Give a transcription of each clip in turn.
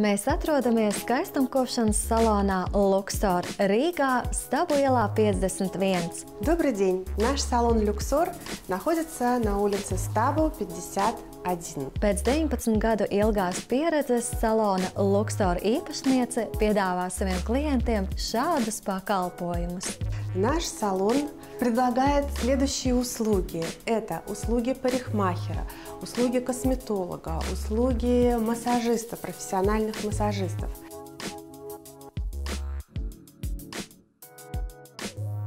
Mēs atrodamies skaistumkopšanas salonā Luxor Рīgā, Stabu ielā 51. Добрый день! Наш салон Luxor находится на улице Stabu 51. Pēc 19 gadu ilgās pieredzes salona Luxor īpašniece piedāvā saviem klientiem šādus pakalpojumus. Наш салон предлагает следующие услуги. Это услуги парикмахера, услуги косметолога, услуги массажиста, профессиональных массажистов.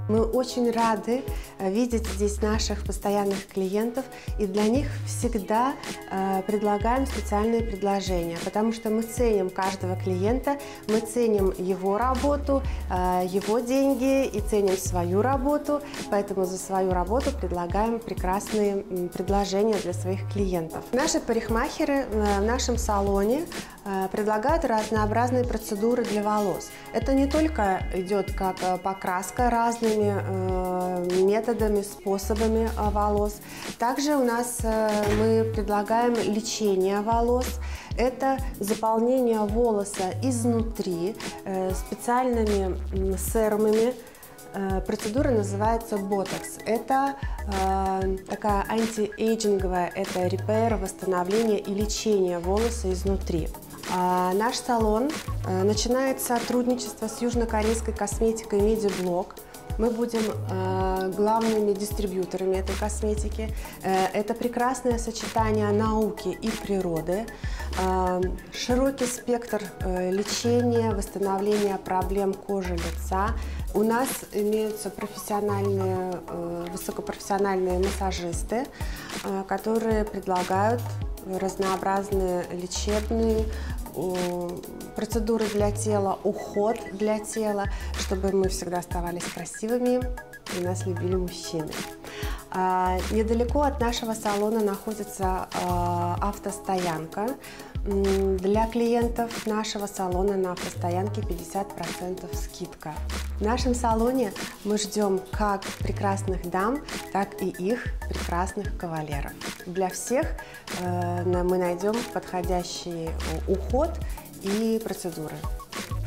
Мы очень рады видеть здесь наших постоянных клиентов, и для них всегда предлагаем специальные предложения, потому что мы ценим каждого клиента, мы ценим его работу, его деньги и ценим свою работу, поэтому за свою работу предлагаем прекрасные предложения для своих клиентов. Наши парикмахеры в нашем салоне предлагают разнообразные процедуры для волос. Это не только идет как покраска разными методами, способами волос. Также у нас мы предлагаем лечение волос. Это заполнение волоса изнутри специальными серумами. Процедура называется ботокс. Это такая антиэйджинговая, это репейр, восстановление и лечение волоса изнутри. Наш салон начинает сотрудничество с южнокорейской косметикой Медиблок. Мы будем главными дистрибьюторами этой косметики. Это прекрасное сочетание науки и природы, широкий спектр лечения, восстановления проблем кожи лица. У нас имеются профессиональные, высокопрофессиональные массажисты, которые предлагают разнообразные лечебные процедуры для тела, уход для тела, чтобы мы всегда оставались красивыми и нас любили мужчины. Недалеко от нашего салона находится автостоянка. Для клиентов нашего салона на автостоянке 50% скидка. В нашем салоне мы ждем как прекрасных дам, так и их прекрасных кавалеров. Для всех мы найдем подходящий уход и процедуры.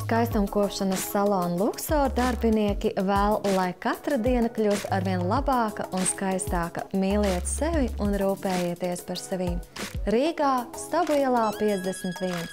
Skaistumkopšanas salona Luxor darbinieki vēl, lai katra diena kļūst arvien labāka un skaistāka. Mīliet sevi un rūpējieties par sevi. Rīgā, Stabu ielā 51.